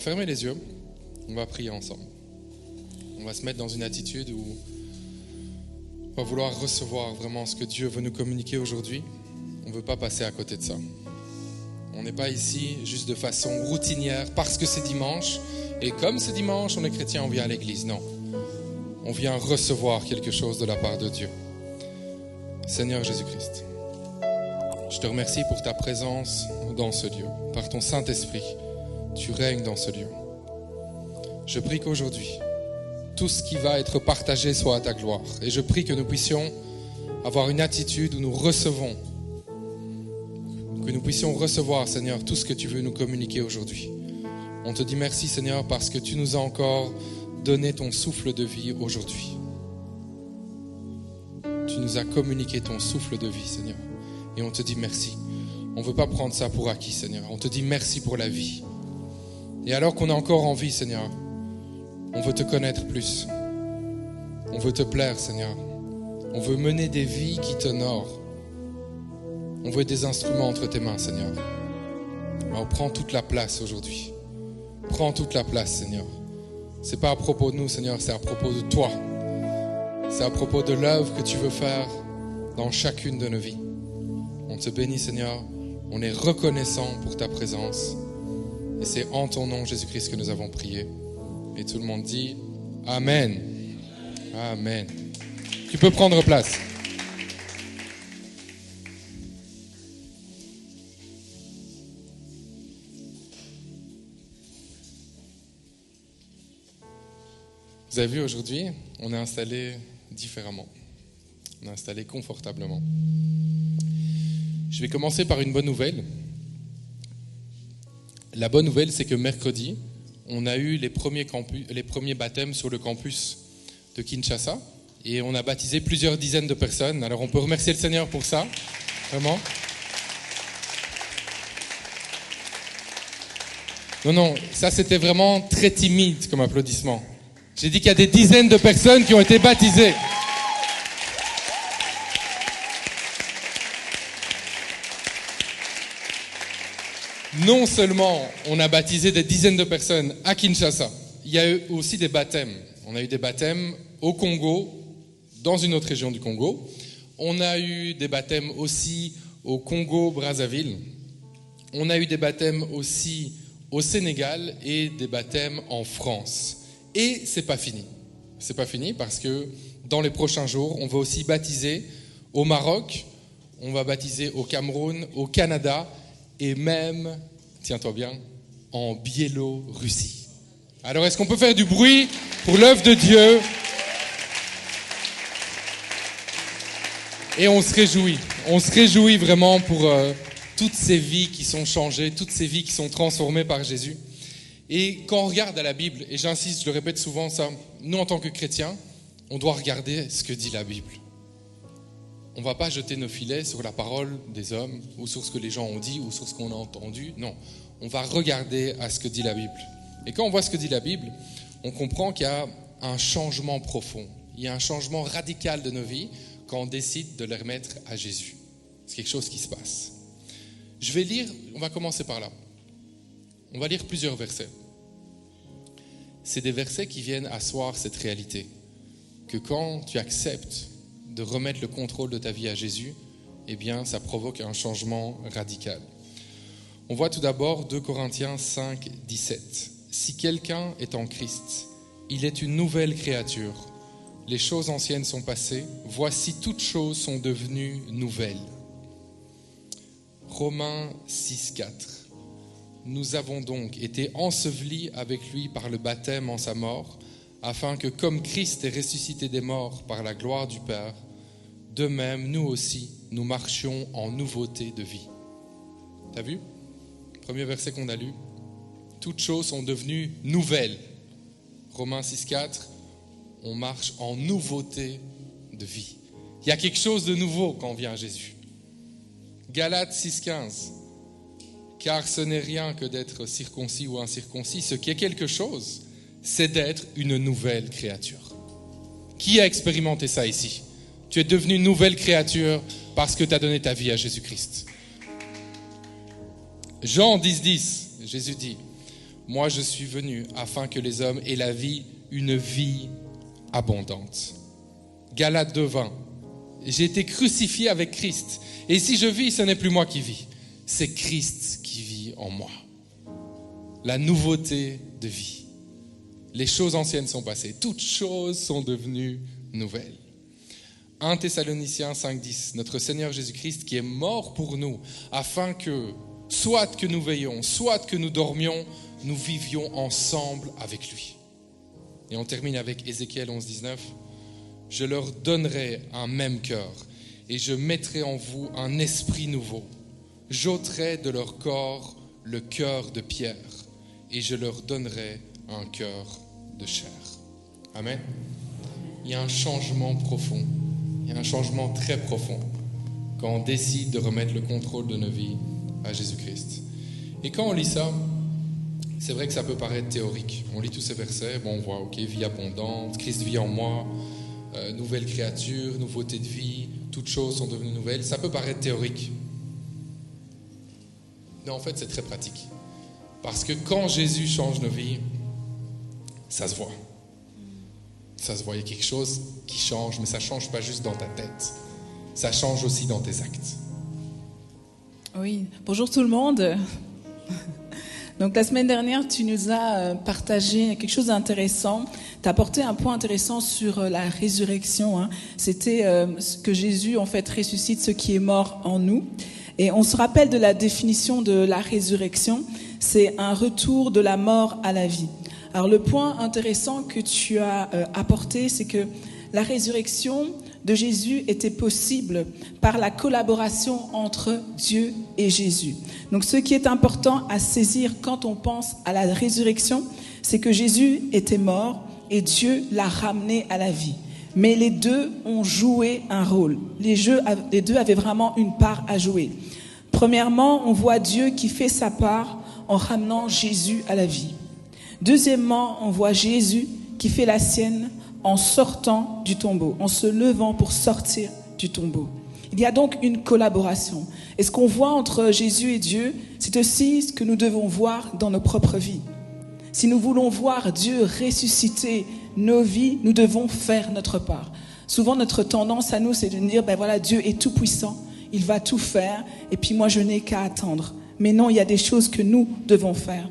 fermer les yeux, on va prier ensemble. On va se mettre dans une attitude où on va vouloir recevoir vraiment ce que Dieu veut nous communiquer aujourd'hui. On ne veut pas passer à côté de ça. On n'est pas ici juste de façon routinière parce que c'est dimanche. Et comme c'est dimanche, on est chrétien, on vient à l'église. Non, on vient recevoir quelque chose de la part de Dieu. Seigneur Jésus-Christ, je te remercie pour ta présence dans ce lieu. Par ton Saint-Esprit, tu règnes dans ce lieu. Je prie qu'aujourd'hui, tout ce qui va être partagé soit à ta gloire. Et je prie que nous puissions avoir une attitude où nous recevons, que nous puissions recevoir, Seigneur, tout ce que tu veux nous communiquer aujourd'hui. On te dit merci, Seigneur, parce que tu nous as encore donné ton souffle de vie aujourd'hui. Tu nous as communiqué ton souffle de vie, Seigneur. Et on te dit merci. On ne veut pas prendre ça pour acquis, Seigneur. On te dit merci pour la vie. Et alors qu'on est encore en vie, Seigneur, on veut te connaître plus. On veut te plaire, Seigneur. On veut mener des vies qui t'honorent. On veut être des instruments entre tes mains, Seigneur. Alors prends toute la place aujourd'hui. Prends toute la place, Seigneur. C'est pas à propos de nous, Seigneur, c'est à propos de toi. C'est à propos de l'œuvre que tu veux faire dans chacune de nos vies. On te bénit, Seigneur. On est reconnaissant pour ta présence. Et c'est en ton nom, Jésus-Christ, que nous avons prié. Et tout le monde dit Amen. Amen. Tu peux prendre place. Vous avez vu, aujourd'hui, on est installé différemment. On est installé confortablement. Je vais commencer par une bonne nouvelle. La bonne nouvelle, c'est que mercredi, on a eu les premiers baptêmes sur le campus de Kinshasa. Et on a baptisé plusieurs dizaines de personnes. Alors on peut remercier le Seigneur pour ça, vraiment. Non, ça c'était vraiment très timide comme applaudissement. J'ai dit qu'il y a des dizaines de personnes qui ont été baptisées. Non seulement on a baptisé des dizaines de personnes à Kinshasa, il y a eu aussi des baptêmes. On a eu des baptêmes au Congo, dans une autre région du Congo. On a eu des baptêmes aussi au Congo-Brazzaville. On a eu des baptêmes aussi au Sénégal et des baptêmes en France. Et c'est pas fini. C'est pas fini parce que dans les prochains jours, on va aussi baptiser au Maroc, on va baptiser au Cameroun, au Canada et même, tiens-toi bien, en Biélorussie. Alors est-ce qu'on peut faire du bruit pour l'œuvre de Dieu ? Et on se réjouit vraiment pour toutes ces vies qui sont changées, toutes ces vies qui sont transformées par Jésus. Et quand on regarde à la Bible, et j'insiste, je le répète souvent ça, nous en tant que chrétiens, on doit regarder ce que dit la Bible. On ne va pas jeter nos filets sur la parole des hommes, ou sur ce que les gens ont dit, ou sur ce qu'on a entendu. Non, on va regarder à ce que dit la Bible. Et quand on voit ce que dit la Bible, on comprend qu'il y a un changement profond. Il y a un changement radical de nos vies quand on décide de les remettre à Jésus. C'est quelque chose qui se passe. Je vais lire, on va commencer par là. On va lire plusieurs versets. C'est des versets qui viennent asseoir cette réalité. Que quand tu acceptes de remettre le contrôle de ta vie à Jésus, eh bien, ça provoque un changement radical. On voit tout d'abord 2 Corinthiens 5, 17. Si quelqu'un est en Christ, il est une nouvelle créature. Les choses anciennes sont passées, voici toutes choses sont devenues nouvelles. Romains 6, 4. Nous avons donc été ensevelis avec lui par le baptême en sa mort, afin que comme Christ est ressuscité des morts par la gloire du Père, de même nous aussi, nous marchions en nouveauté de vie. T'as vu ? Premier verset qu'on a lu. Toutes choses sont devenues nouvelles. Romains 6, 4. On marche en nouveauté de vie. Il y a quelque chose de nouveau quand on vient à Jésus. Galates 6, 15. Car ce n'est rien que d'être circoncis ou incirconcis. Ce qui est quelque chose, c'est d'être une nouvelle créature. Qui a expérimenté ça ici ? Tu es devenu une nouvelle créature parce que tu as donné ta vie à Jésus-Christ. Jean 10, 10, Jésus dit, Moi, je suis venu afin que les hommes aient la vie, une vie abondante. Galates 2:20. J'ai été crucifié avec Christ. Et si je vis, ce n'est plus moi qui vis. C'est Christ qui vit en moi. La nouveauté de vie. Les choses anciennes sont passées. Toutes choses sont devenues nouvelles. 1 Thessaloniciens 5:10. Notre Seigneur Jésus-Christ qui est mort pour nous, afin que, soit que nous veillions, soit que nous dormions, nous vivions ensemble avec lui. Et on termine avec Ézéchiel 11:19. Je leur donnerai un même cœur et je mettrai en vous un esprit nouveau. J'ôterai de leur corps le cœur de pierre et je leur donnerai un cœur de chair. Amen. Il y a un changement profond. Il y a un changement très profond quand on décide de remettre le contrôle de nos vies à Jésus-Christ. Et quand on lit ça, c'est vrai que ça peut paraître théorique. On lit tous ces versets, on voit, ok, vie abondante, Christ vit en moi, nouvelle créature, nouveauté de vie, toutes choses sont devenues nouvelles. Ça peut paraître théorique. Mais en fait, c'est très pratique. Parce que quand Jésus change nos vies, ça se voit. Ça se voit, il y a quelque chose qui change, mais ça ne change pas juste dans ta tête. Ça change aussi dans tes actes. Oui, bonjour tout le monde. Donc la semaine dernière, tu nous as partagé quelque chose d'intéressant. Tu as apporté un point intéressant sur la résurrection. C'était que Jésus, en fait, ressuscite ce qui est mort en nous. Et on se rappelle de la définition de la résurrection. C'est un retour de la mort à la vie. Alors le point intéressant que tu as apporté, c'est que la résurrection de Jésus était possible par la collaboration entre Dieu et Jésus. Donc ce qui est important à saisir quand on pense à la résurrection, c'est que Jésus était mort et Dieu l'a ramené à la vie. Mais les deux ont joué un rôle. Les deux avaient vraiment une part à jouer. Premièrement, on voit Dieu qui fait sa part en ramenant Jésus à la vie. Deuxièmement, on voit Jésus qui fait la sienne en sortant du tombeau, en se levant pour sortir du tombeau. Il y a donc une collaboration. Et ce qu'on voit entre Jésus et Dieu, c'est aussi ce que nous devons voir dans nos propres vies. Si nous voulons voir Dieu ressusciter nos vies, nous devons faire notre part. Souvent, notre tendance à nous, c'est de dire, voilà, Dieu est tout puissant, il va tout faire, et puis moi, je n'ai qu'à attendre. Mais non, il y a des choses que nous devons faire.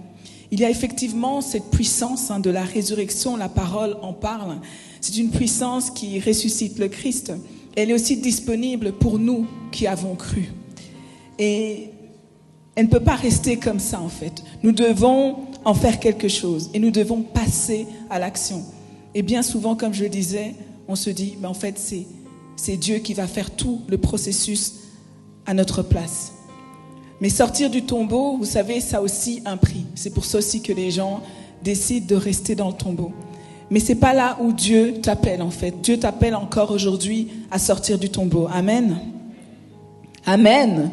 Il y a effectivement cette puissance de la résurrection, la parole en parle. C'est une puissance qui ressuscite le Christ. Elle est aussi disponible pour nous qui avons cru. Et elle ne peut pas rester comme ça en fait. Nous devons en faire quelque chose et nous devons passer à l'action. Et bien souvent, comme je le disais, on se dit, en fait, c'est Dieu qui va faire tout le processus à notre place. Mais sortir du tombeau, vous savez, ça a aussi un prix. C'est pour ça aussi que les gens décident de rester dans le tombeau. Mais c'est pas là où Dieu t'appelle en fait. Dieu t'appelle encore aujourd'hui à sortir du tombeau. Amen. Amen.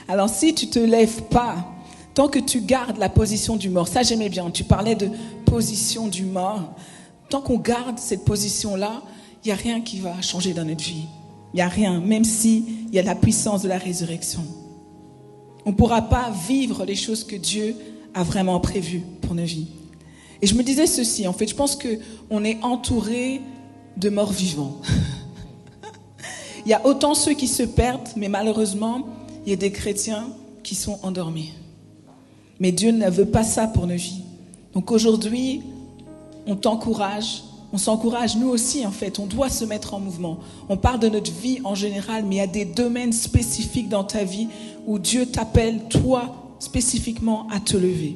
Alors si tu te lèves pas, tant que tu gardes la position du mort, ça j'aimais bien, tu parlais de position du mort. Tant qu'on garde cette position-là, il n'y a rien qui va changer dans notre vie. Il n'y a rien, même s'il y a la puissance de la résurrection. On ne pourra pas vivre les choses que Dieu a vraiment prévues pour nos vies. Et je me disais ceci, en fait, je pense qu'on est entouré de morts vivants. Il y a autant ceux qui se perdent, mais malheureusement, il y a des chrétiens qui sont endormis. Mais Dieu ne veut pas ça pour nos vies. Donc aujourd'hui, on t'encourage, on s'encourage nous aussi en fait, on doit se mettre en mouvement. On parle de notre vie en général, mais il y a des domaines spécifiques dans ta vie où Dieu t'appelle, toi, spécifiquement à te lever.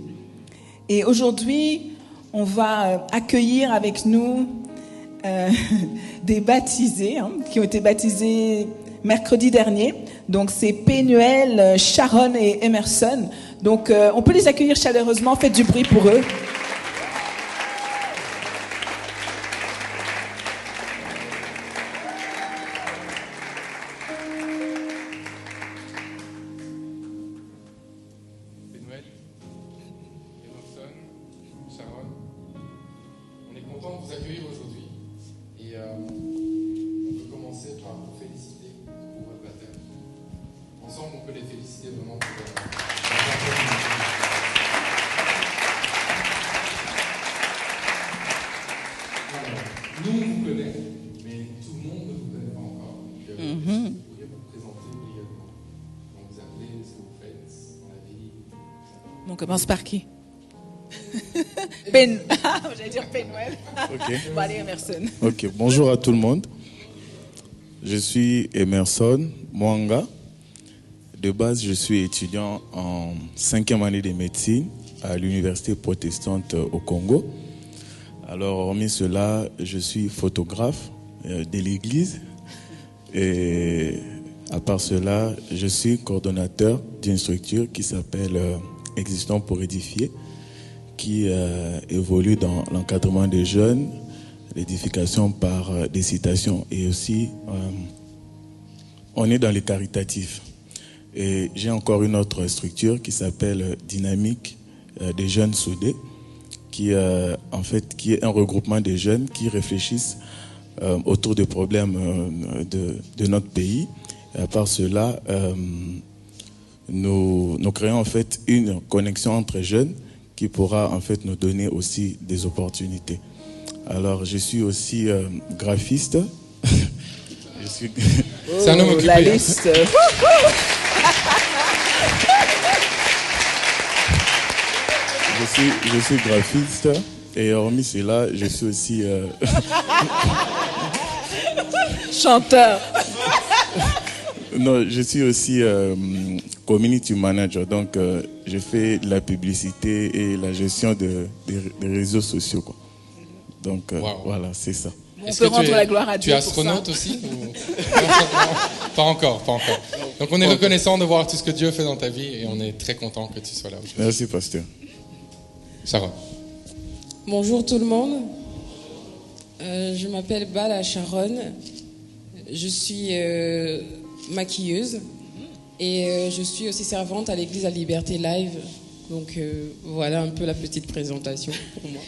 Et aujourd'hui, on va accueillir avec nous des baptisés qui ont été baptisés mercredi dernier. Donc c'est Pénuel, Sharon et Emerson. Donc on peut les accueillir chaleureusement, faites du bruit pour eux. On commence par qui? J'allais dire Penuel. Ok. Bon, allez, Emerson. Ok, bonjour à tout le monde. Je suis Emerson Mwanga. De base, je suis étudiant en 5e année de médecine à l'université protestante au Congo. Alors, hormis cela, je suis photographe de l'église. Et à part cela, je suis coordonnateur d'une structure qui s'appelle Existons pour édifier, qui évolue dans l'encadrement des jeunes, l'édification par des citations. Et aussi, on est dans les caritatifs. Et j'ai encore une autre structure qui s'appelle Dynamique des jeunes soudés, qui est un regroupement des jeunes qui réfléchissent autour des problèmes de notre pays. Et à part cela, nous créons en fait une connexion entre jeunes qui pourra en fait nous donner aussi des opportunités. Alors, je suis aussi graphiste. C'est un homme occupé. La liste. Je suis graphiste et hormis cela, je suis aussi Chanteur. non, je suis aussi community manager. Donc, je fais de la publicité et la gestion des réseaux sociaux, quoi. Donc, voilà, c'est ça. On peut rendre la gloire à Tu Dieu es pour ça. astronaute aussi ou... Pas encore. Donc on est reconnaissant de voir tout ce que Dieu fait dans ta vie et on est très content que tu sois là aujourd'hui. Merci, pasteur. Sarah. Bonjour tout le monde. Je m'appelle Bala Sharon. Je suis maquilleuse et je suis aussi servante à l'église La Liberté Live. Donc voilà un peu la petite présentation pour moi.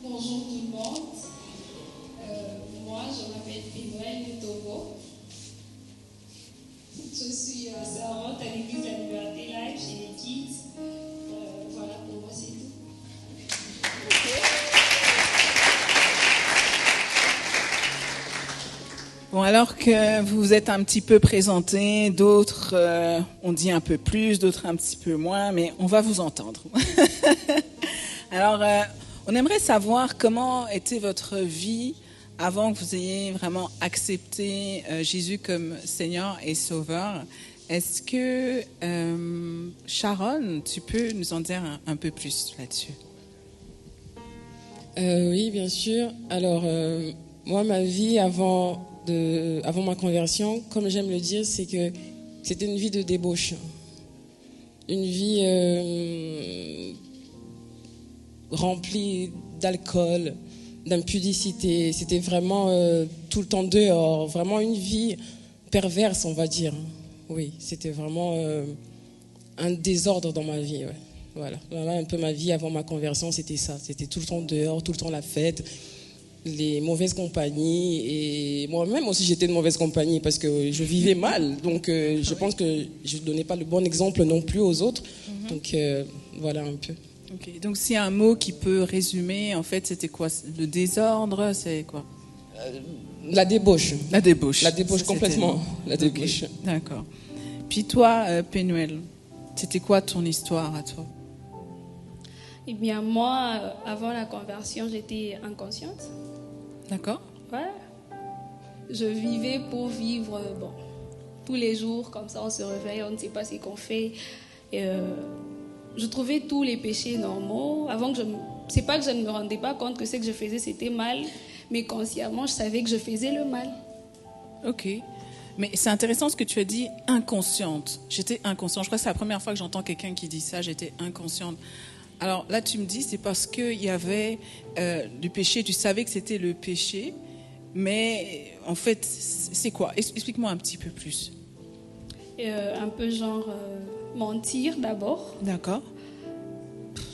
Bonjour tout le monde. Moi, je m'appelle Penuel Togo. Je suis servante à l'église La Liberté Live chez les Kids. Voilà, pour moi, c'est tout. Bon, alors que vous vous êtes un petit peu présentés, d'autres on dit un peu plus, d'autres un petit peu moins, mais on va vous entendre. Alors, on aimerait savoir comment était votre vie avant que vous ayez vraiment accepté Jésus comme Seigneur et Sauveur. Est-ce que, Sharon, tu peux nous en dire un peu plus là-dessus? Oui, bien sûr. Alors, moi, ma vie avant ma conversion, comme j'aime le dire, c'est que c'était une vie de débauche. Une vie remplie d'alcool, d'impudicité. C'était vraiment tout le temps dehors. Vraiment une vie perverse, on va dire. Oui, c'était vraiment un désordre dans ma vie. Ouais. Voilà, un peu ma vie avant ma conversion, c'était ça. C'était tout le temps dehors, tout le temps la fête, les mauvaises compagnies. Et moi-même aussi, j'étais de mauvaise compagnie parce que je vivais mal. Donc, je pense que je ne donnais pas le bon exemple non plus aux autres. Donc, voilà un peu. Okay. Donc, s'il y a un mot qui peut résumer, en fait, c'était quoi? Le désordre, c'est quoi? La débauche. La débauche. La débauche, Ça, complètement. La débauche. Okay. D'accord. Puis toi, Penuel, c'était quoi ton histoire à toi? Eh bien, moi, avant la conversion, j'étais inconsciente. D'accord. Voilà. Je vivais pour vivre, tous les jours, comme ça, on se réveille, on ne sait pas ce qu'on fait. Et, je trouvais tous les péchés normaux. C'est pas que je ne me rendais pas compte que ce que je faisais, c'était mal, mais consciemment, je savais que je faisais le mal. Ok. Mais c'est intéressant ce que tu as dit, inconsciente. J'étais inconsciente. Je crois que c'est la première fois que j'entends quelqu'un qui dit ça, j'étais inconsciente. Alors là, tu me dis, c'est parce qu'il y avait du péché, tu savais que c'était le péché, mais en fait, c'est quoi? Explique-moi un petit peu plus. Un peu genre mentir d'abord. D'accord.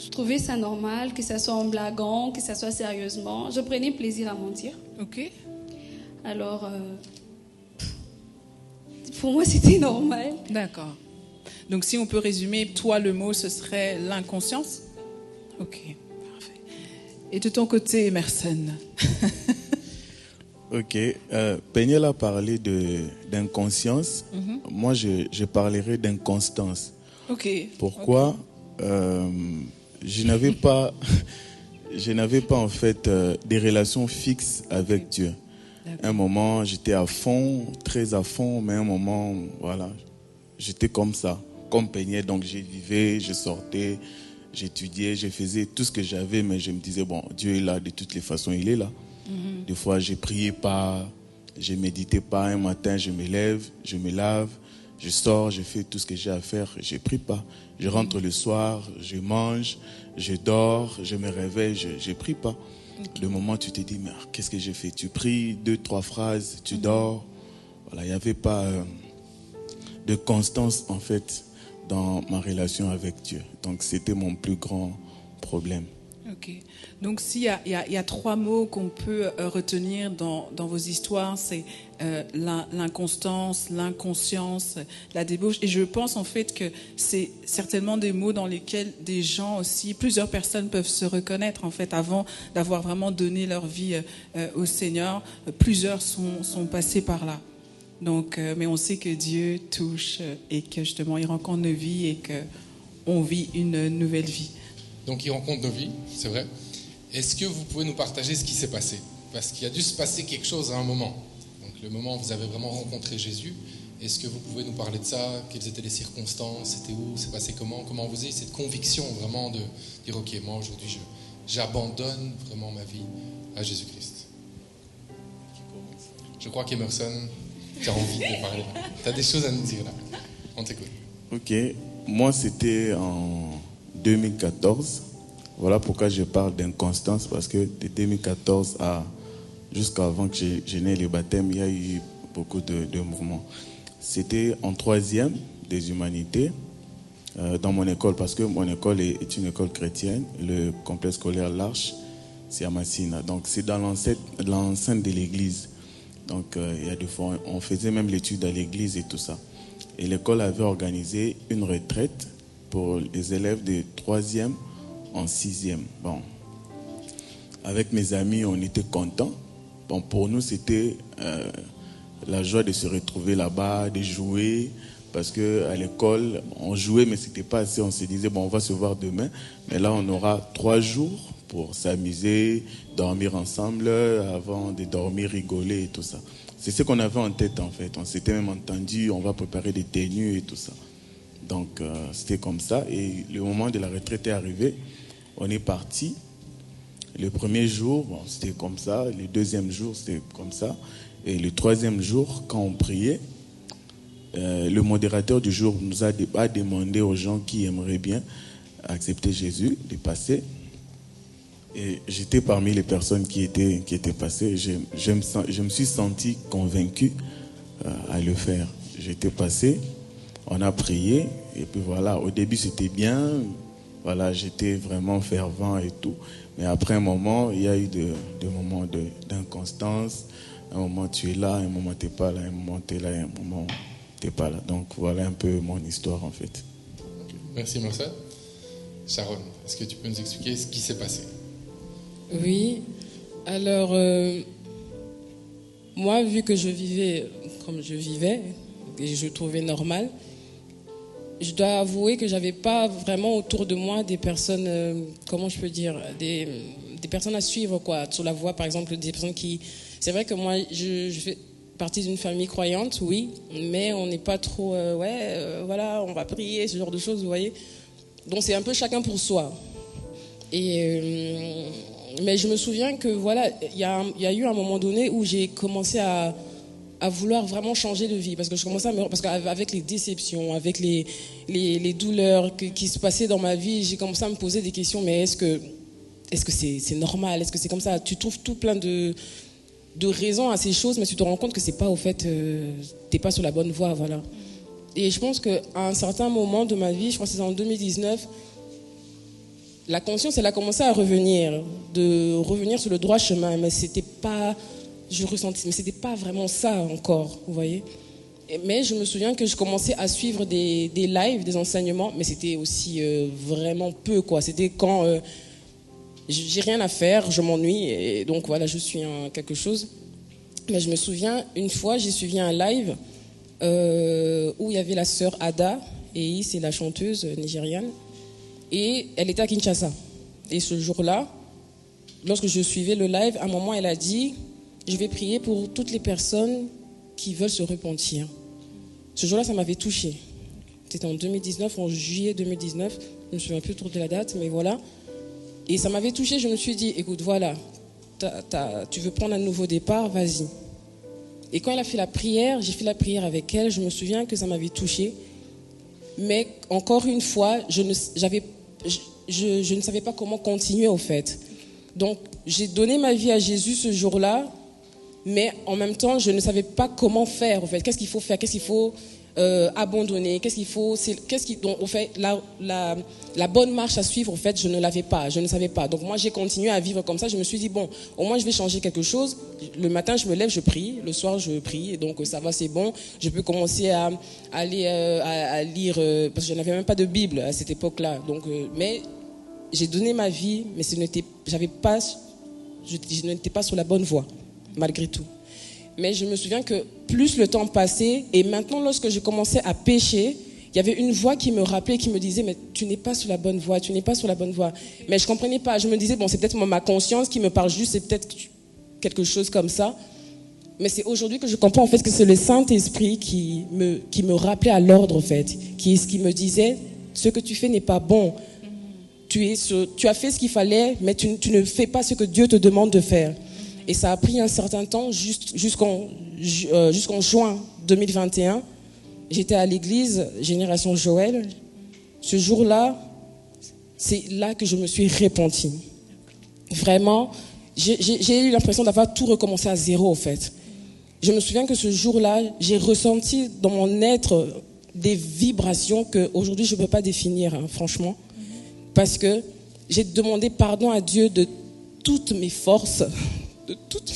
Je trouvais ça normal, que ça soit en blaguant, que ça soit sérieusement. Je prenais plaisir à mentir. Ok. Alors, pour moi, c'était normal. D'accord. Donc si on peut résumer, toi, le mot, ce serait l'inconscience? Ok, parfait. Et de ton côté, Emerson? Ok. Peniel a parlé d'inconscience. Moi, je parlerai d'inconstance. Ok. Pourquoi? Je n'avais pas, je n'avais pas en fait des relations fixes avec Dieu. Un moment, j'étais à fond, très à fond, mais un moment, voilà, j'étais comme ça, comme Peniel. Donc, je vivais, je sortais, j'étudiais, je faisais tout ce que j'avais, mais je me disais, bon, Dieu est là, de toutes les façons, il est là. Des fois, je priais pas, je méditais pas. Un matin, je me lève, je me lave, je sors, je fais tout ce que j'ai à faire, je prie pas. Je rentre le soir, je mange, je dors, je me réveille, je prie pas. Le moment où tu te dis, mais qu'est-ce que j'ai fait? Tu pries 2-3 phrases, tu dors. Voilà, il n'y avait pas de constance, en fait, dans ma relation avec Dieu. Donc, c'était mon plus grand problème. Ok. Donc, s'il y a 3 mots qu'on peut retenir dans vos histoires, c'est l'inconstance, l'inconscience, la débauche. Et je pense en fait que c'est certainement des mots dans lesquels des gens aussi, plusieurs personnes peuvent se reconnaître en fait avant d'avoir vraiment donné leur vie au Seigneur. Plusieurs sont passés par là. Donc, mais on sait que Dieu touche et que justement il rencontre nos vies et qu'on vit une nouvelle vie. Donc il rencontre nos vies, c'est vrai. Est-ce que vous pouvez nous partager ce qui s'est passé? Parce qu'il a dû se passer quelque chose à un moment. Donc le moment où vous avez vraiment rencontré Jésus, est-ce que vous pouvez nous parler de ça? Quelles étaient les circonstances? C'était où? C'est passé comment? Comment vous avez cette conviction vraiment de dire ok, moi aujourd'hui j'abandonne vraiment ma vie à Jésus-Christ? Je crois qu'Emerson, tu as envie de parler. Tu as des choses à nous dire là. On t'écoute. Ok, moi c'était en 2014. Voilà pourquoi je parle d'inconstance, parce que de 2014 jusqu'avant que je n'aie le baptême, il y a eu beaucoup de mouvements. C'était en 3e des humanités dans mon école, parce que mon école est une école chrétienne, le complexe scolaire L'Arche, c'est à Massina. Donc c'est dans l'enceinte de l'église. Donc il y a des fois, on faisait même l'étude à l'église et tout ça. Et l'école avait organisé une retraite pour les élèves de 3e en 6e. Bon, avec mes amis, on était contents. Bon, pour nous, c'était la joie de se retrouver là-bas, de jouer, parce qu'à l'école, on jouait, mais c'était pas assez. On se disait, bon, on va se voir demain, mais là, on aura 3 jours pour s'amuser, dormir ensemble, avant de dormir, rigoler et tout ça. C'est ce qu'on avait en tête, en fait. On s'était même entendu, on va préparer des tenues et tout ça. Donc, c'était comme ça. Et le moment de la retraite est arrivé. On est parti. Le premier jour, bon, c'était comme ça. Le deuxième jour, c'était comme ça. Et le 3e jour, quand on priait, le modérateur du jour nous a demandé aux gens qui aimeraient bien accepter Jésus de passer. Et j'étais parmi les personnes qui étaient passées. Je me suis senti convaincu à le faire. J'étais passé. On a prié, et puis voilà, au début c'était bien, voilà, j'étais vraiment fervent et tout. Mais après un moment, il y a eu des moments d'inconstance. Un moment tu es là, un moment tu n'es pas là, un moment tu es là, un moment tu n'es pas là. Donc voilà un peu mon histoire en fait. Okay. Merci Marcel. Sharon, est-ce que tu peux nous expliquer ce qui s'est passé? Oui, alors moi, vu que je vivais comme je vivais, et je trouvais normal, je dois avouer que j'avais pas vraiment autour de moi des personnes, comment je peux dire, des personnes à suivre quoi, sur la voie, par exemple, des personnes qui... C'est vrai que moi, je fais partie d'une famille croyante, oui, mais on n'est pas trop, voilà, on va prier, ce genre de choses, vous voyez. Donc c'est un peu chacun pour soi. Et mais je me souviens que voilà, il y a eu un moment donné où j'ai commencé à vouloir vraiment changer de vie, parce que je commençais parce qu'avec les déceptions, avec les douleurs qui se passaient dans ma vie, j'ai commencé à me poser des questions. Mais est-ce que c'est normal? Est-ce que c'est comme ça? Tu trouves tout plein de raisons à ces choses, mais tu te rends compte que c'est pas, au fait, t'es pas sur la bonne voie, voilà. Et je pense qu'à un certain moment de ma vie, je pense que c'est en 2019, la conscience, elle a commencé à revenir sur le droit chemin, mais c'était pas... Je ressentis, mais c'était pas vraiment ça encore, vous voyez. Mais je me souviens que je commençais à suivre des lives, des enseignements, mais c'était aussi vraiment peu, quoi. C'était quand j'ai rien à faire, je m'ennuie, et donc voilà, je suis quelque chose. Mais je me souviens, une fois, j'ai suivi un live où il y avait la sœur Ada, et c'est la chanteuse nigériane, et elle était à Kinshasa. Et ce jour-là, lorsque je suivais le live, à un moment, elle a dit « Je vais prier pour toutes les personnes qui veulent se repentir ». Ce jour-là, ça m'avait touchée. C'était en 2019, en juillet 2019. Je ne me souviens plus trop de la date, mais voilà. Et ça m'avait touchée. Je me suis dit, écoute, voilà, tu veux prendre un nouveau départ, vas-y. Et quand elle a fait la prière, j'ai fait la prière avec elle. Je me souviens que ça m'avait touchée. Mais encore une fois, je ne savais pas comment continuer, au fait. Donc, j'ai donné ma vie à Jésus ce jour-là. Mais en même temps, je ne savais pas comment faire, en fait. Qu'est-ce qu'il faut faire? Qu'est-ce qu'il faut abandonner? Qu'est-ce qu'il faut? Donc, en fait, la bonne marche à suivre, en fait, je ne l'avais pas. Je ne savais pas. Donc, moi, j'ai continué à vivre comme ça. Je me suis dit, bon, au moins, je vais changer quelque chose. Le matin, je me lève, je prie. Le soir, je prie. Et donc, ça va, c'est bon. Je peux commencer à aller à lire, parce que je n'avais même pas de Bible à cette époque-là. Donc, mais j'ai donné ma vie, mais je n'étais pas sur la bonne voie, malgré tout. Mais je me souviens que plus le temps passait, et maintenant lorsque je commençais à pécher, il y avait une voix qui me rappelait, qui me disait, mais tu n'es pas sur la bonne voie, tu n'es pas sur la bonne voie. Mais je ne comprenais pas, je me disais, bon, c'est peut-être ma conscience qui me parle juste, c'est peut-être quelque chose comme ça. Mais c'est aujourd'hui que je comprends en fait que c'est le Saint-Esprit qui me rappelait à l'ordre, en fait, qui me disait, ce que tu fais n'est pas bon. Tu as fait ce qu'il fallait, mais tu ne fais pas ce que Dieu te demande de faire. Et ça a pris un certain temps, jusqu'en juin 2021. J'étais à l'église Génération Joël. Ce jour-là, c'est là que je me suis repentie. Vraiment, j'ai eu l'impression d'avoir tout recommencé à zéro, en fait. Je me souviens que ce jour-là, j'ai ressenti dans mon être des vibrations qu'aujourd'hui, je ne peux pas définir, hein, franchement. Parce que j'ai demandé pardon à Dieu de toutes mes forces, de toutes...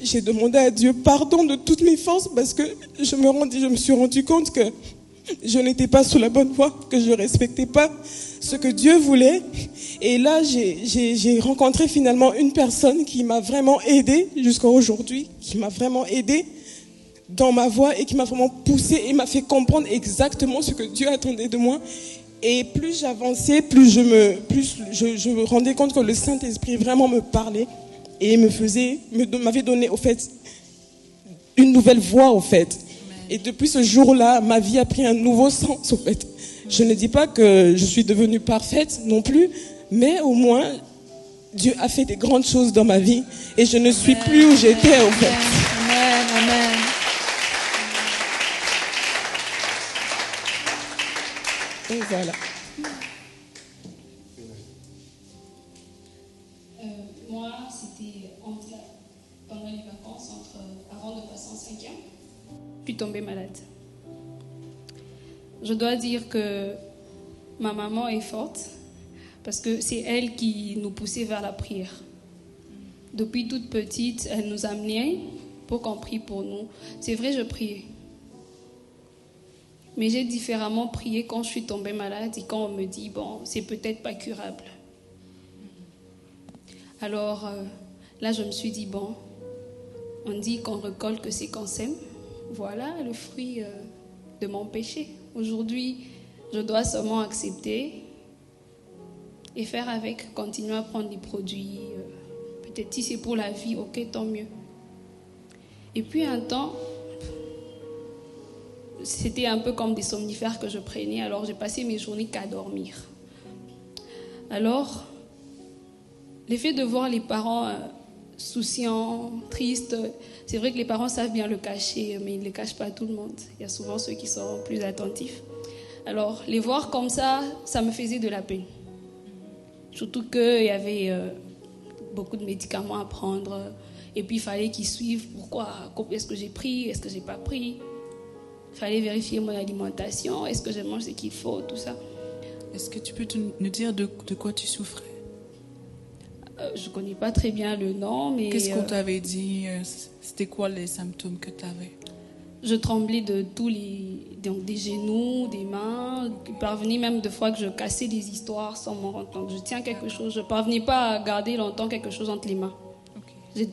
J'ai demandé à Dieu pardon de toutes mes forces parce que je me suis rendu compte que je n'étais pas sur la bonne voie, que je ne respectais pas ce que Dieu voulait. Et là, j'ai rencontré finalement une personne qui m'a vraiment aidée jusqu'à aujourd'hui, qui m'a vraiment aidée dans ma voie et qui m'a vraiment poussée et m'a fait comprendre exactement ce que Dieu attendait de moi. Et plus j'avançais, plus je me rendais compte que le Saint-Esprit vraiment me parlait et m'avait donné au fait une nouvelle voie au fait. Et depuis ce jour-là, ma vie a pris un nouveau sens au fait. Je ne dis pas que je suis devenue parfaite non plus, mais au moins Dieu a fait des grandes choses dans ma vie et je ne suis plus où j'étais au fait. Amen, amen. Et voilà. Moi, c'était pendant les vacances, avant de passer en 5e, je suis tombée malade. Je dois dire que ma maman est forte parce que c'est elle qui nous poussait vers la prière. Depuis toute petite, elle nous amenait pour qu'on prie pour nous. C'est vrai, je priais. Mais j'ai différemment prié quand je suis tombée malade et quand on me dit, bon, c'est peut-être pas curable. Alors là, je me suis dit, bon, on dit qu'on récolte que c'est qu'on sème. Voilà le fruit de mon péché. Aujourd'hui, je dois seulement accepter et faire avec, continuer à prendre des produits. Peut-être si c'est pour la vie, ok, tant mieux. Et puis un temps, c'était un peu comme des somnifères que je prenais, alors j'ai passé mes journées qu'à dormir. Alors, l'effet de voir les parents souciants, tristes, c'est vrai que les parents savent bien le cacher, mais ils ne le cachent pas à tout le monde. Il y a souvent ceux qui sont plus attentifs. Alors, les voir comme ça me faisait de la peine. Surtout qu'il y avait beaucoup de médicaments à prendre, et puis il fallait qu'ils suivent pourquoi, est-ce que j'ai pris, est-ce que j'ai pas pris. Il fallait vérifier mon alimentation, est-ce que je mange ce qu'il faut, tout ça. Est-ce que tu peux nous dire de quoi tu souffrais? Je ne connais pas très bien le nom, mais... Qu'est-ce qu'on t'avait dit? C'était quoi les symptômes que tu avais? je tremblais de tous donc des genoux, des mains. Il parvenait même des fois que je cassais des histoires sans m'en rendre compte. Je tiens quelque chose, je ne parvenais pas à garder longtemps quelque chose entre les mains. Okay.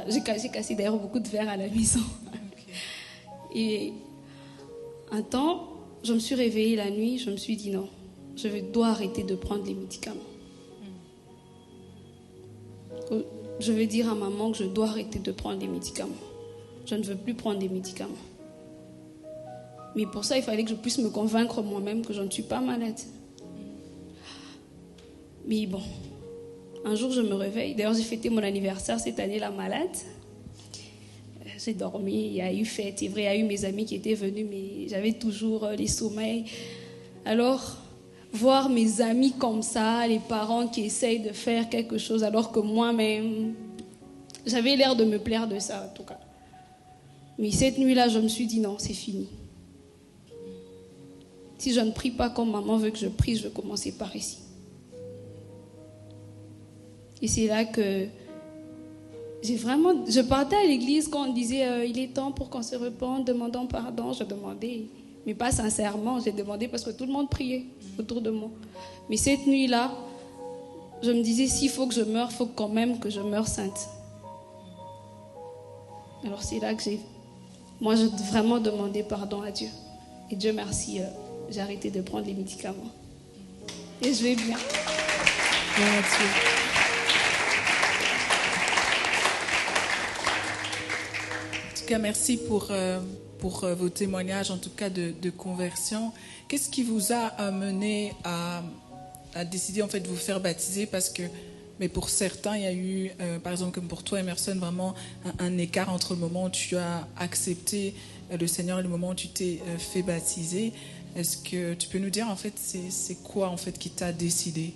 J'ai cassé d'ailleurs beaucoup de verre à la maison. Okay. Et un temps, je me suis réveillée la nuit, je me suis dit non, je dois arrêter de prendre les médicaments. Je vais dire à maman que je dois arrêter de prendre les médicaments. Je ne veux plus prendre des médicaments. Mais pour ça, il fallait que je puisse me convaincre moi-même que je ne suis pas malade. Mais bon, un jour je me réveille. D'ailleurs, j'ai fêté mon anniversaire cette année-là malade. J'ai dormi, il y a eu fête. C'est vrai, il y a eu mes amis qui étaient venus, mais j'avais toujours les sommeils. Alors, voir mes amis comme ça, les parents qui essayent de faire quelque chose, alors que moi-même, j'avais l'air de me plaire de ça, en tout cas. Mais cette nuit-là, je me suis dit non, c'est fini. Si je ne prie pas comme maman veut que je prie, je vais commencer par ici. Et c'est là que je partais à l'église quand on disait il est temps pour qu'on se repente, demandons pardon. Je demandais, mais pas sincèrement, j'ai demandé parce que tout le monde priait autour de moi. Mais cette nuit-là, je me disais s'il faut que je meure, il faut quand même que je meure sainte. Alors c'est là que j'ai vraiment demandé pardon à Dieu. Et Dieu merci, j'ai arrêté de prendre les médicaments. Et je vais bien. Merci. En tout cas, merci pour vos témoignages, en tout cas de conversion. Qu'est-ce qui vous a amené à décider en fait de vous faire baptiser? Parce que, mais pour certains, il y a eu, par exemple comme pour toi, Emerson, vraiment un écart entre le moment où tu as accepté le Seigneur et le moment où tu t'es fait baptiser. Est-ce que tu peux nous dire en fait c'est quoi en fait qui t'a décidé?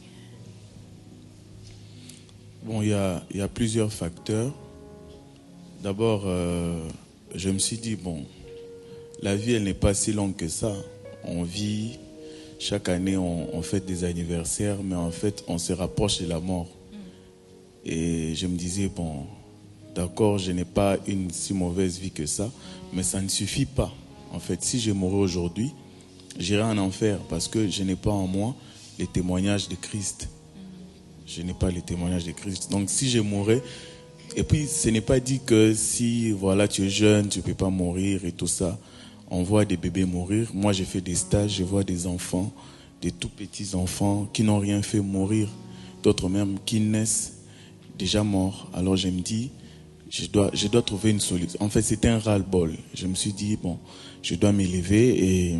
Bon, il y a plusieurs facteurs. D'abord, je me suis dit, bon, la vie, elle n'est pas si longue que ça. On vit, chaque année, on fête des anniversaires, mais en fait, on se rapproche de la mort. Et je me disais, bon, d'accord, je n'ai pas une si mauvaise vie que ça, mais ça ne suffit pas. En fait, si je mourais aujourd'hui, j'irai en enfer parce que je n'ai pas en moi les témoignages de Christ. Je n'ai pas les témoignages de Christ. Donc, si je mourais... Et puis, ce n'est pas dit que si, voilà, tu es jeune, tu ne peux pas mourir et tout ça. On voit des bébés mourir. Moi, j'ai fait des stages, je vois des enfants, des tout petits enfants qui n'ont rien fait mourir. D'autres même qui naissent déjà morts. Alors, je me dis, je dois trouver une solution. En fait, c'était un ras-le-bol. Je me suis dit, bon, je dois m'élever et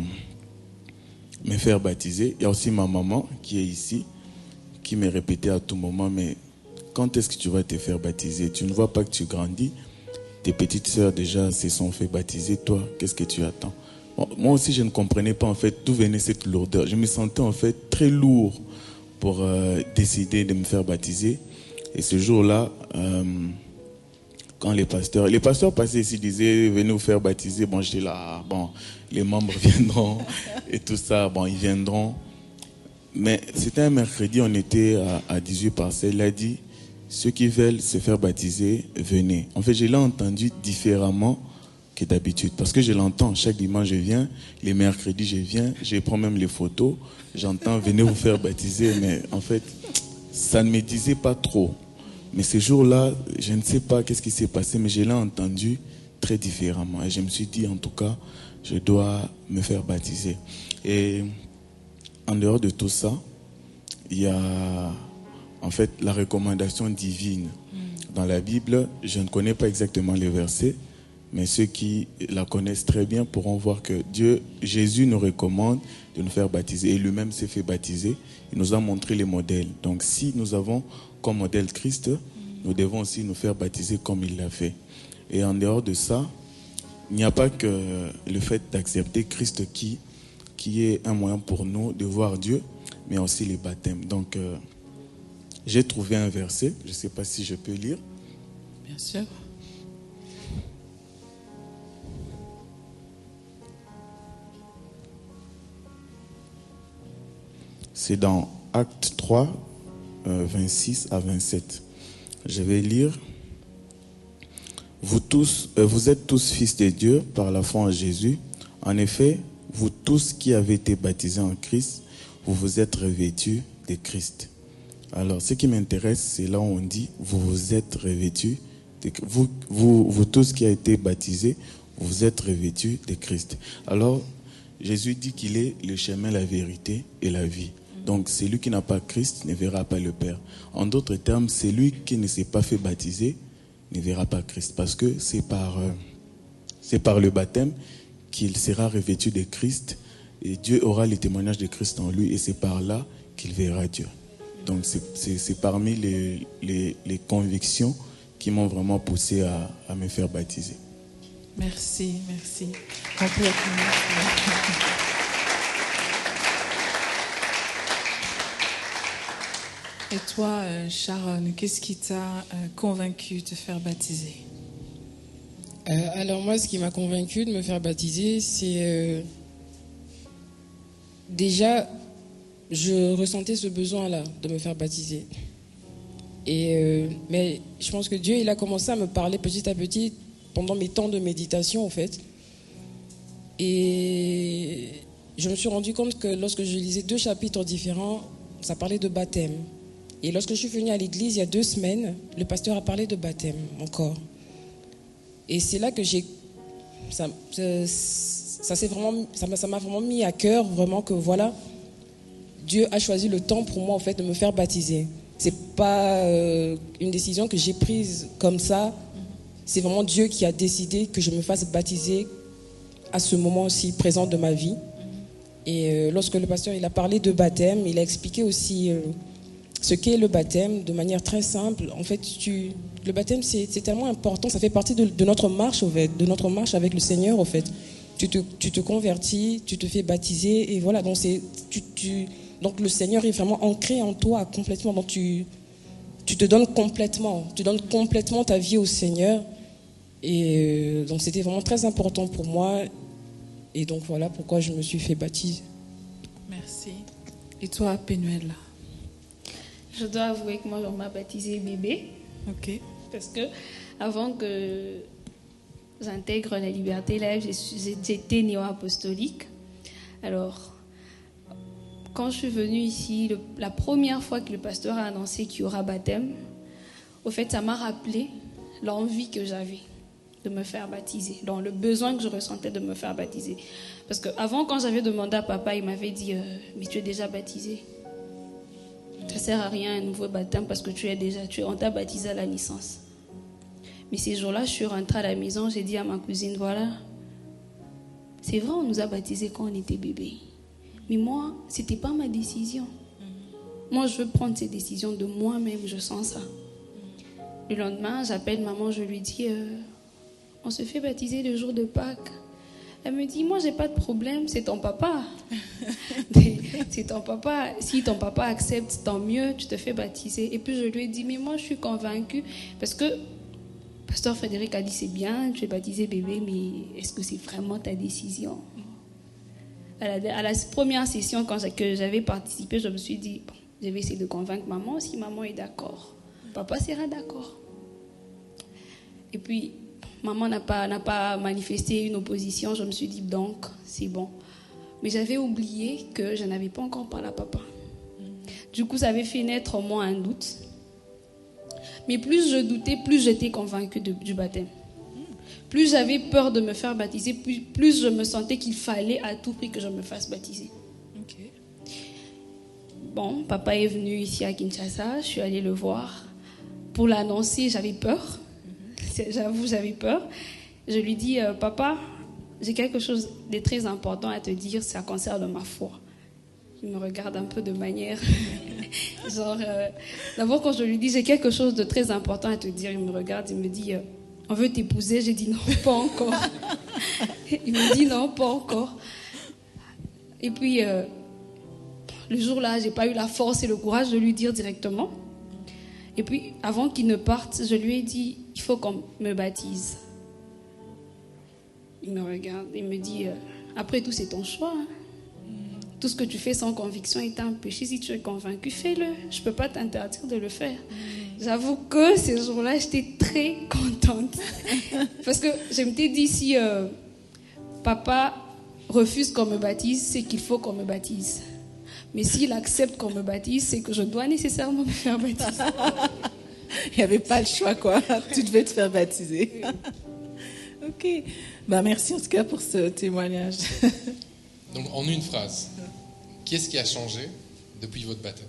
me faire baptiser. Il y a aussi ma maman qui est ici, qui me répétait à tout moment, mais quand est-ce que tu vas te faire baptiser? Tu ne vois pas que tu grandis. Tes petites sœurs déjà se sont fait baptiser. Toi, qu'est-ce que tu attends? Bon, moi aussi, je ne comprenais pas en fait d'où venait cette lourdeur. Je me sentais en fait très lourd pour décider de me faire baptiser. Et ce jour-là, quand les pasteurs passaient ici, disaient venez vous faire baptiser. Bon, j'étais là, bon, les membres viendront et tout ça, bon, ils viendront. Mais c'était un mercredi, on était à 18 parcelles. Il a dit ceux qui veulent se faire baptiser, venez. En fait, je l'ai entendu différemment que d'habitude. Parce que je l'entends. Chaque dimanche, je viens. Les mercredis, je viens. Je prends même les photos. J'entends, venez vous faire baptiser. Mais en fait, ça ne me disait pas trop. Mais ce jour-là, je ne sais pas qu'est-ce qui s'est passé, mais je l'ai entendu très différemment. Et je me suis dit, en tout cas, je dois me faire baptiser. Et en dehors de tout ça, il y a... en fait, la recommandation divine. Dans la Bible, je ne connais pas exactement les versets, mais ceux qui la connaissent très bien pourront voir que Jésus nous recommande de nous faire baptiser. Et lui-même s'est fait baptiser. Il nous a montré les modèles. Donc, si nous avons comme modèle Christ, nous devons aussi nous faire baptiser comme il l'a fait. Et en dehors de ça, il n'y a pas que le fait d'accepter Christ qui est un moyen pour nous de voir Dieu, mais aussi les baptêmes. Donc, j'ai trouvé un verset, je ne sais pas si je peux lire. Bien sûr. C'est dans Actes 3, 26 à 27. Je vais lire. vous êtes tous fils de Dieu par la foi en Jésus. En effet, vous tous qui avez été baptisés en Christ, vous vous êtes revêtus de Christ. Alors, ce qui m'intéresse, c'est là où on dit, vous vous êtes revêtus, vous tous qui avez été baptisés, vous vous êtes revêtus de Christ. Alors, Jésus dit qu'il est le chemin, la vérité et la vie. Donc, celui qui n'a pas Christ ne verra pas le Père. En d'autres termes, celui qui ne s'est pas fait baptiser ne verra pas Christ. Parce que c'est par le baptême qu'il sera revêtu de Christ. Et Dieu aura le témoignage de Christ en lui. Et c'est par là qu'il verra Dieu. Donc, c'est parmi les convictions qui m'ont vraiment poussé à me faire baptiser. Merci. Complètement. Et toi, Sharon, qu'est-ce qui t'a convaincu de te faire baptiser? Alors moi, ce qui m'a convaincu de me faire baptiser, c'est déjà, je ressentais ce besoin-là de me faire baptiser. Mais je pense que Dieu, il a commencé à me parler petit à petit pendant mes temps de méditation, en fait. Et je me suis rendu compte que lorsque je lisais 2 chapitres différents, ça parlait de baptême. Et lorsque je suis venue à l'église il y a 2 semaines, le pasteur a parlé de baptême encore. Et c'est là que ça m'a vraiment mis à cœur, vraiment que voilà, Dieu a choisi le temps pour moi en fait de me faire baptiser. C'est pas une décision que j'ai prise comme ça. C'est vraiment Dieu qui a décidé que je me fasse baptiser à ce moment aussi présent de ma vie. Et lorsque le pasteur il a parlé de baptême, il a expliqué aussi ce qu'est le baptême de manière très simple. En fait, le baptême c'est tellement important, ça fait partie de notre marche, en fait, de notre marche avec le Seigneur, en fait. Tu te convertis, tu te fais baptiser et voilà. Donc donc le Seigneur est vraiment ancré en toi complètement. Donc tu te donnes complètement, tu donnes complètement ta vie au Seigneur. Et donc c'était vraiment très important pour moi. Et donc voilà pourquoi je me suis fait baptiser. Merci. Et toi, Pénuel? Je dois avouer que moi, on m'a baptisé bébé. Ok. Parce que avant que j'intègre la Liberté Live, j'étais néo-apostolique. Alors, quand je suis venue ici, la première fois que le pasteur a annoncé qu'il y aura baptême, au fait, ça m'a rappelé l'envie que j'avais de me faire baptiser, dans le besoin que je ressentais de me faire baptiser. Parce qu'avant, quand j'avais demandé à papa, il m'avait dit mais tu es déjà baptisé. Ça ne sert à rien un nouveau baptême parce que on t'a baptisé à la naissance. Mais ces jours-là, je suis rentrée à la maison, j'ai dit à ma cousine, voilà, c'est vrai, on nous a baptisés quand on était bébé. Mais moi, ce n'était pas ma décision. Moi, je veux prendre ces décisions de moi-même, je sens ça. Le lendemain, j'appelle maman, je lui dis, on se fait baptiser le jour de Pâques. Elle me dit, moi, j'ai pas de problème, c'est ton papa. C'est ton papa. Si ton papa accepte, tant mieux, tu te fais baptiser. Et puis, je lui ai dit, mais moi, je suis convaincue. Parce que Pasteur Frédéric a dit, c'est bien, tu es baptisé bébé, mais est-ce que c'est vraiment ta décision? À la première session, que j'avais participé, je me suis dit, bon, je vais essayer de convaincre maman. Si maman est d'accord, papa sera d'accord. Et puis, maman n'a pas manifesté une opposition. Je me suis dit, donc, c'est bon. Mais j'avais oublié que je n'avais pas encore parlé à papa. Du coup, ça avait fait naître en moi un doute. Mais plus je doutais, plus j'étais convaincue du baptême. Plus j'avais peur de me faire baptiser, plus je me sentais qu'il fallait à tout prix que je me fasse baptiser. Okay. Bon, papa est venu ici à Kinshasa, je suis allée le voir. Pour l'annoncer, j'avais peur. J'avoue, j'avais peur. Je lui dis, papa, j'ai quelque chose de très important à te dire, ça concerne ma foi. Il me regarde un peu de manière... d'abord quand je lui dis, j'ai quelque chose de très important à te dire, il me regarde, il me dit, on veut t'épouser. J'ai dit, non, pas encore. Il me dit, non, pas encore. Et puis, le jour-là, j'ai pas eu la force et le courage de lui dire directement. Et puis, avant qu'il ne parte, je lui ai dit, il faut qu'on me baptise. Il me regarde et me dit, après tout, c'est ton choix. Hein. Tout ce que tu fais sans conviction est un péché. Si tu es convaincu, fais-le. Je ne peux pas t'interdire de le faire. J'avoue que ces jours-là, j'étais très contente. Parce que je m'étais dit, si papa refuse qu'on me baptise, c'est qu'il faut qu'on me baptise. Mais s'il accepte qu'on me baptise, c'est que je dois nécessairement me faire baptiser. Il n'y avait pas le choix, quoi. Tu devais te faire baptiser. Ok. Ben, merci en tout cas pour ce témoignage. Donc, en une phrase, qu'est-ce qui a changé depuis votre baptême?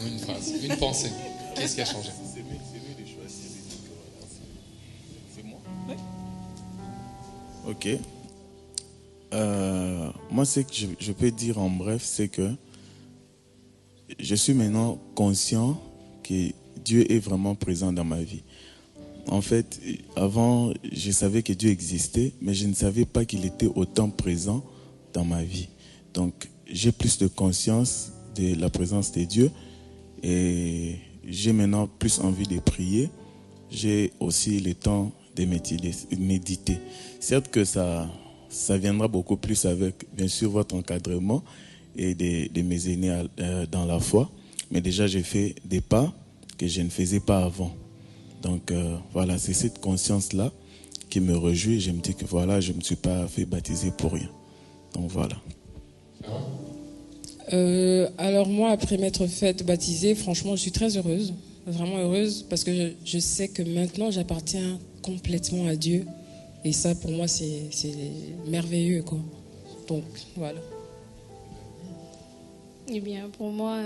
En une phrase, une pensée. Qu'est-ce qui a changé? C'est moi? Oui. Ok. Moi, ce que je peux dire en bref, c'est que je suis maintenant conscient que Dieu est vraiment présent dans ma vie. En fait, avant, je savais que Dieu existait, mais je ne savais pas qu'il était autant présent dans ma vie. Donc, j'ai plus de conscience de la présence de Dieu et j'ai maintenant plus envie de prier. J'ai aussi le temps de méditer. Certes que ça viendra beaucoup plus avec, bien sûr, votre encadrement et de mes aînés dans la foi. Mais déjà, j'ai fait des pas que je ne faisais pas avant. Donc, voilà, c'est cette conscience-là qui me réjouit. Je me dis que voilà, je ne me suis pas fait baptiser pour rien. Donc, voilà. Alors moi, après m'être faite baptiser, franchement, je suis très heureuse. Vraiment heureuse parce que je sais que maintenant, j'appartiens complètement à Dieu. Et ça, pour moi, c'est merveilleux, quoi. Donc, voilà. Eh bien, pour moi,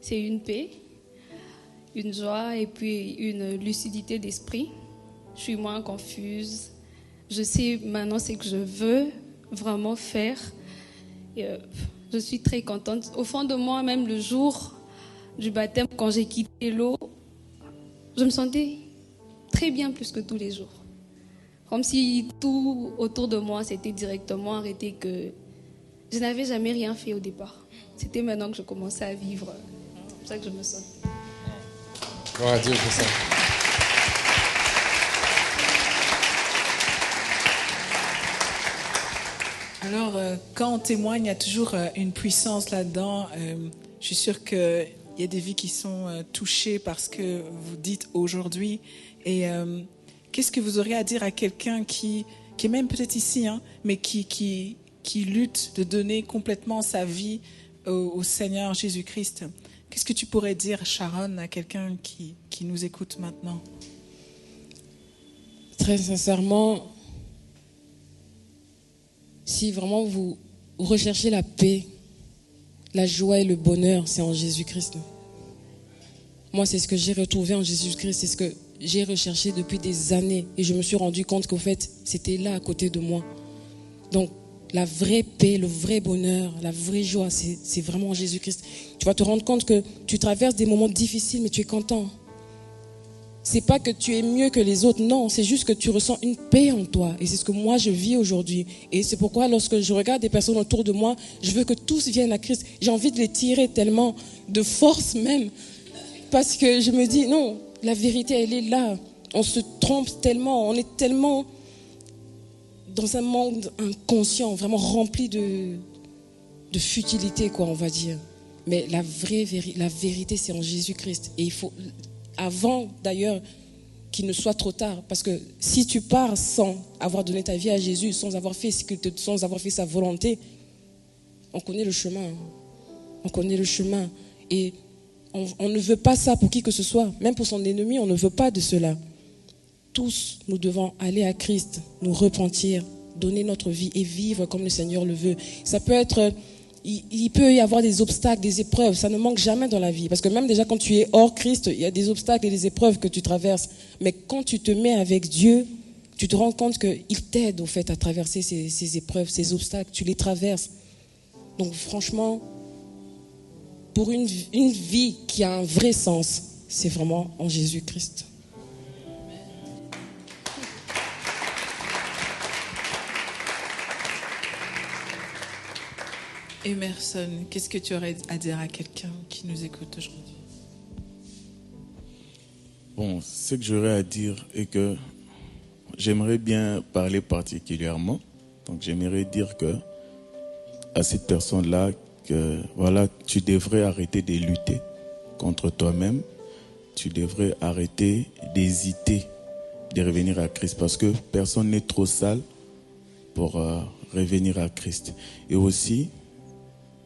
c'est une paix, une joie et puis une lucidité d'esprit. Je suis moins confuse. Je sais maintenant ce que je veux vraiment faire. Et, je suis très contente. Au fond de moi, même le jour du baptême, quand j'ai quitté l'eau, je me sentais très bien plus que tous les jours. Comme si tout autour de moi s'était directement arrêté, que je n'avais jamais rien fait au départ. C'était maintenant que je commençais à vivre. C'est pour ça que je me sens. Gloire à Dieu pour ça. Alors, quand on témoigne, il y a toujours une puissance là-dedans. Je suis sûre qu'il y a des vies qui sont touchées par ce que vous dites aujourd'hui. Et qu'est-ce que vous auriez à dire à quelqu'un qui est même peut-être ici, hein, mais qui lutte de donner complètement sa vie au Seigneur Jésus-Christ? Qu'est-ce que tu pourrais dire, Sharon, à quelqu'un qui nous écoute maintenant? Très sincèrement, si vraiment vous recherchez la paix, la joie et le bonheur, c'est en Jésus-Christ. Moi, c'est ce que j'ai retrouvé en Jésus-Christ, c'est ce que j'ai recherché depuis des années. Et je me suis rendu compte qu'au fait, c'était là à côté de moi. Donc, la vraie paix, le vrai bonheur, la vraie joie, c'est vraiment en Jésus-Christ. Tu vas te rendre compte que tu traverses des moments difficiles, mais tu es content. C'est pas que tu es mieux que les autres, non, c'est juste que tu ressens une paix en toi. Et c'est ce que moi je vis aujourd'hui. Et c'est pourquoi lorsque je regarde des personnes autour de moi, je veux que tous viennent à Christ. J'ai envie de les tirer tellement, de force même. Parce que je me dis, non, la vérité elle est là. On se trompe tellement, on est tellement dans un monde inconscient, vraiment rempli de futilité, quoi, on va dire. Mais la vérité c'est en Jésus-Christ. Et il faut... Avant d'ailleurs qu'il ne soit trop tard, parce que si tu pars sans avoir donné ta vie à Jésus, sans avoir fait sa volonté, on connaît le chemin. On connaît le chemin. Et on ne veut pas ça pour qui que ce soit. Même pour son ennemi, on ne veut pas de cela. Tous, nous devons aller à Christ, nous repentir, donner notre vie et vivre comme le Seigneur le veut. Ça peut être... Il peut y avoir des obstacles, des épreuves, ça ne manque jamais dans la vie. Parce que même déjà quand tu es hors Christ, il y a des obstacles et des épreuves que tu traverses. Mais quand tu te mets avec Dieu, tu te rends compte qu'il t'aide au fait à traverser ces épreuves, ces obstacles, tu les traverses. Donc franchement, pour une vie qui a un vrai sens, c'est vraiment en Jésus-Christ. Emerson, qu'est-ce que tu aurais à dire à quelqu'un qui nous écoute aujourd'hui? Bon, ce que j'aurais à dire est que j'aimerais bien parler particulièrement. Donc j'aimerais dire que à cette personne-là que voilà, tu devrais arrêter de lutter contre toi-même. Tu devrais arrêter d'hésiter de revenir à Christ, parce que personne n'est trop sale pour revenir à Christ. Et aussi,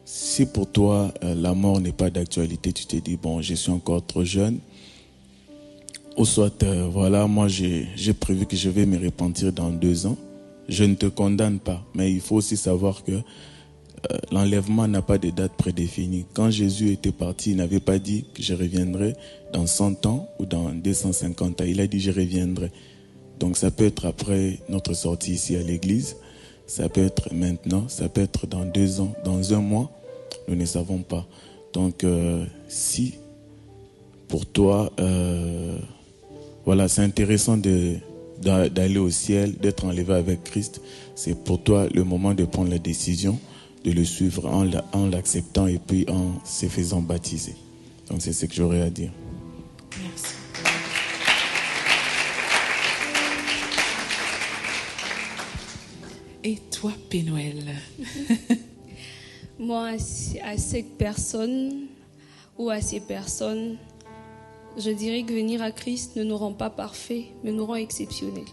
si pour toi la mort n'est pas d'actualité, tu te dis bon, je suis encore trop jeune, ou soit voilà, moi j'ai prévu que je vais me repentir dans 2 ans. Je ne te condamne pas, mais il faut aussi savoir que l'enlèvement n'a pas de date prédéfinie. Quand Jésus était parti, il n'avait pas dit que je reviendrai dans 100 ans ou dans 250 ans. Il a dit je reviendrai. Donc ça peut être après notre sortie ici à l'église, ça peut être maintenant, ça peut être dans 2 ans, dans 1 mois, nous ne savons pas. Donc si pour toi, voilà, c'est intéressant d'aller au ciel, d'être enlevé avec Christ, c'est pour toi le moment de prendre la décision de le suivre en l'acceptant et puis en se faisant baptiser. Donc c'est ce que j'aurais à dire. Merci. Et toi, Pénoël? Moi, à cette personne ou à ces personnes, je dirais que venir à Christ ne nous rend pas parfaits, mais nous rend exceptionnels.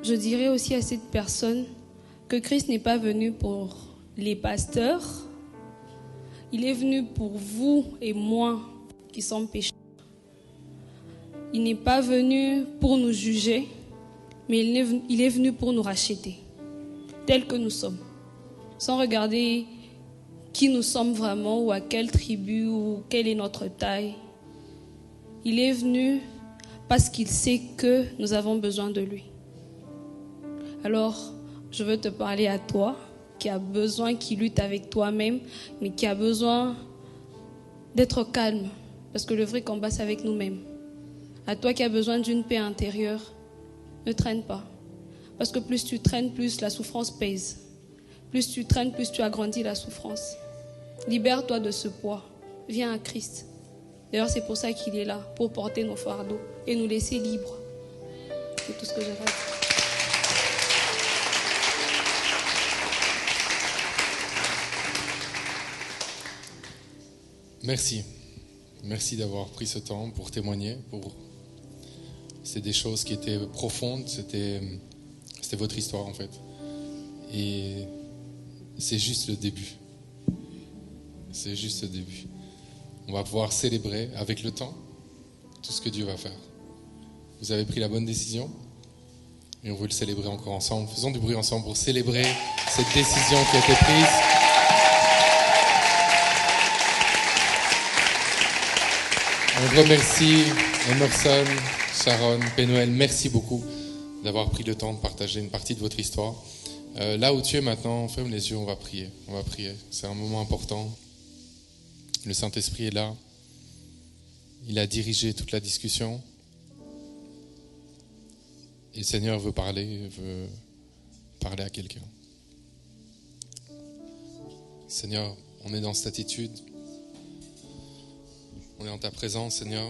Je dirais aussi à cette personne que Christ n'est pas venu pour les pasteurs, il est venu pour vous et moi qui sommes pécheurs. Il n'est pas venu pour nous juger, mais il est venu pour nous racheter, tels que nous sommes, sans regarder qui nous sommes vraiment ou à quelle tribu ou quelle est notre taille. Il est venu parce qu'il sait que nous avons besoin de lui. Alors, je veux te parler à toi qui a besoin, qui lutte avec toi-même, mais qui a besoin d'être calme, parce que le vrai combat, c'est avec nous-mêmes. À toi qui a besoin d'une paix intérieure, ne traîne pas. Parce que plus tu traînes, plus la souffrance pèse. Plus tu traînes, plus tu agrandis la souffrance. Libère-toi de ce poids. Viens à Christ. D'ailleurs, c'est pour ça qu'il est là, pour porter nos fardeaux et nous laisser libres. C'est tout ce que j'ai à dire. Merci. Merci d'avoir pris ce temps pour témoigner. C'est des choses qui étaient profondes. C'était votre histoire en fait. Et c'est juste le début. C'est juste le début. On va pouvoir célébrer avec le temps tout ce que Dieu va faire. Vous avez pris la bonne décision et on veut le célébrer encore ensemble. Faisons du bruit ensemble pour célébrer cette décision qui a été prise. On remercie Emerson, Sharon, Pénoël. Merci beaucoup d'avoir pris le temps de partager une partie de votre histoire. Là où tu es maintenant, ferme les yeux, on va prier. On va prier. C'est un moment important. Le Saint-Esprit est là. Il a dirigé toute la discussion. Et le Seigneur veut parler à quelqu'un. Seigneur, on est dans cette attitude. On est en ta présence, Seigneur.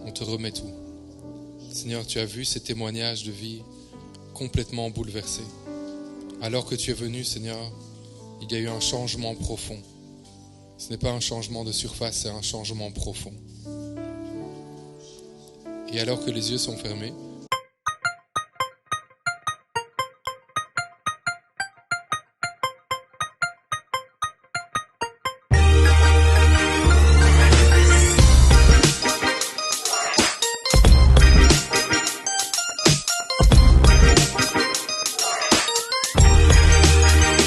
On te remet tout. Seigneur, tu as vu ces témoignages de vie complètement bouleversés. Alors que tu es venu, Seigneur, il y a eu un changement profond. Ce n'est pas un changement de surface, c'est un changement profond. Et alors que les yeux sont fermés,